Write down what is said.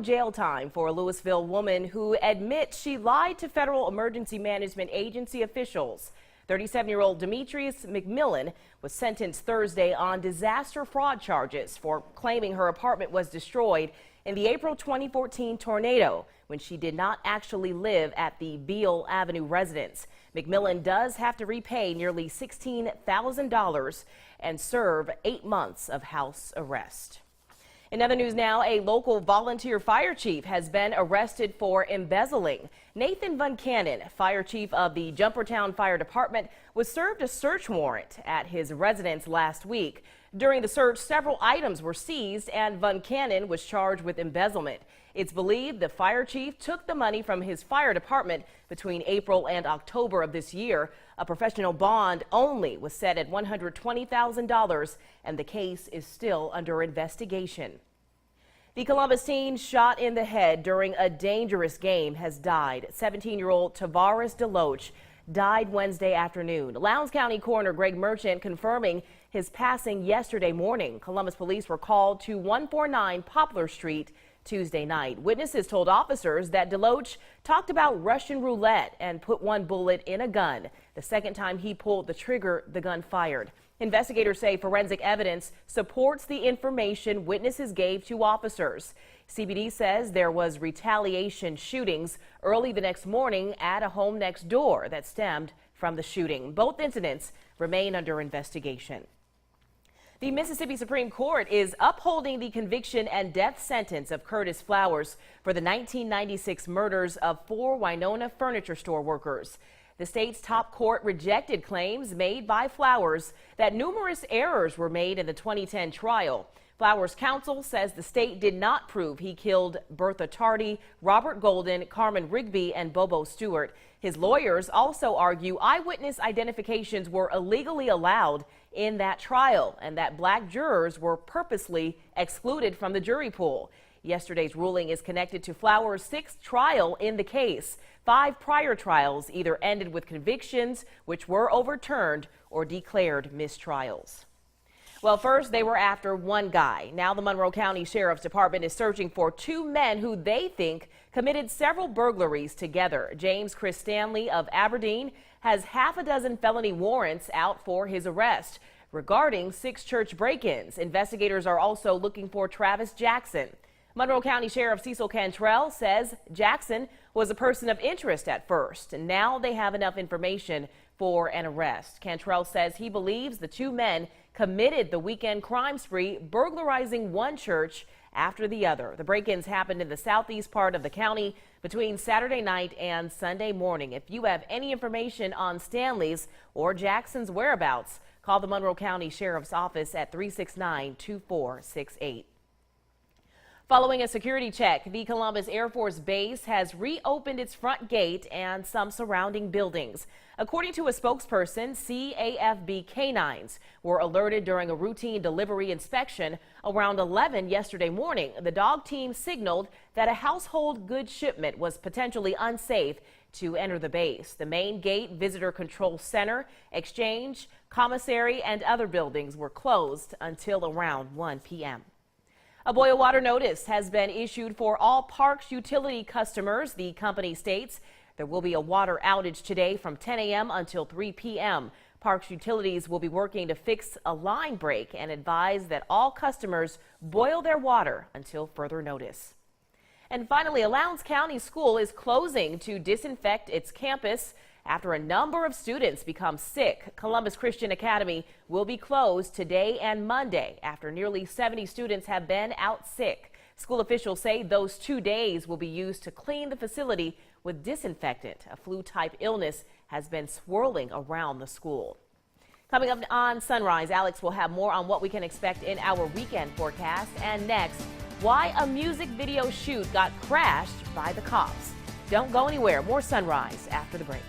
Jail time for a Louisville woman who admits she lied to Federal Emergency Management Agency officials. 37-year-old Demetrius McMillan was sentenced Thursday on disaster fraud charges for claiming her apartment was destroyed in the April 2014 tornado when she did not actually live at the Beale Avenue residence. McMillan does have to repay nearly $16,000 and serve 8 months of house arrest. In other news now, a local volunteer fire chief has been arrested for embezzling. Nathan Van Cannon, fire chief of the Jumpertown Fire Department, was served a search warrant at his residence last week. During the search, several items were seized and Van Cannon was charged with embezzlement. It's believed the fire chief took the money from his fire department between April and October of this year. A professional bond only was set at $120,000 and the case is still under investigation. The Columbus teen shot in the head during a dangerous game has died. 17-year-old Tavares DeLoach died Wednesday afternoon. Lowndes County Coroner Greg Merchant confirming his passing yesterday morning. Columbus police were called to 149 Poplar Street Tuesday night. Witnesses told officers that DeLoach talked about Russian roulette and put one bullet in a gun. The second time he pulled the trigger, the gun fired. Investigators say forensic evidence supports the information witnesses gave to officers. CBD says there was retaliation shootings early the next morning at a home next door that stemmed from the shooting. Both incidents remain under investigation. The Mississippi Supreme Court is upholding the conviction and death sentence of Curtis Flowers for the 1996 murders of 4 Winona furniture store workers. The state's top court rejected claims made by Flowers that numerous errors were made in the 2010 trial. Flowers' counsel says the state did not prove he killed Bertha Tardy, Robert Golden, Carmen Rigby, and Bobo Stewart. His lawyers also argue eyewitness identifications were illegally allowed in that trial and that black jurors were purposely excluded from the jury pool. Yesterday's ruling is connected to Flowers' 6th trial in the case. 5 prior trials either ended with convictions, which were overturned, or declared mistrials. Well, first they were after one guy. Now the Monroe County Sheriff's Department is searching for 2 men who they think committed several burglaries together. James Chris Stanley of Aberdeen has half a dozen felony warrants out for his arrest. Regarding 6 church break-ins, investigators are also looking for Travis Jackson. Monroe County Sheriff Cecil Cantrell says Jackson was a person of interest at first, and now they have enough information for an arrest. Cantrell says he believes the 2 men committed the weekend crime spree, burglarizing one church after the other. The break-ins happened in the southeast part of the county between Saturday night and Sunday morning. If you have any information on Stanley's or Jackson's whereabouts, call the Monroe County Sheriff's Office at 369-2468. Following a security check, the Columbus Air Force Base has reopened its front gate and some surrounding buildings. According to a spokesperson, CAFB canines were alerted during a routine delivery inspection around 11 yesterday morning. The dog team signaled that a household goods shipment was potentially unsafe to enter the base. The main gate, visitor control center, exchange, commissary, and other buildings were closed until around 1 p.m. A boil water notice has been issued for all Parks utility customers. The company states there will be a water outage today from 10 a.m. until 3 p.m. Parks Utilities will be working to fix a line break and advise that all customers boil their water until further notice. And finally, a Lowndes County school is closing to disinfect its campus after a number of students become sick. Columbus Christian Academy will be closed today and Monday after nearly 70 students have been out sick. School officials say those 2 days will be used to clean the facility with disinfectant. A flu-type illness has been swirling around the school. Coming up on Sunrise, Alex will have more on what we can expect in our weekend forecast. And next, why a music video shoot got crashed by the cops. Don't go anywhere. More Sunrise after the break.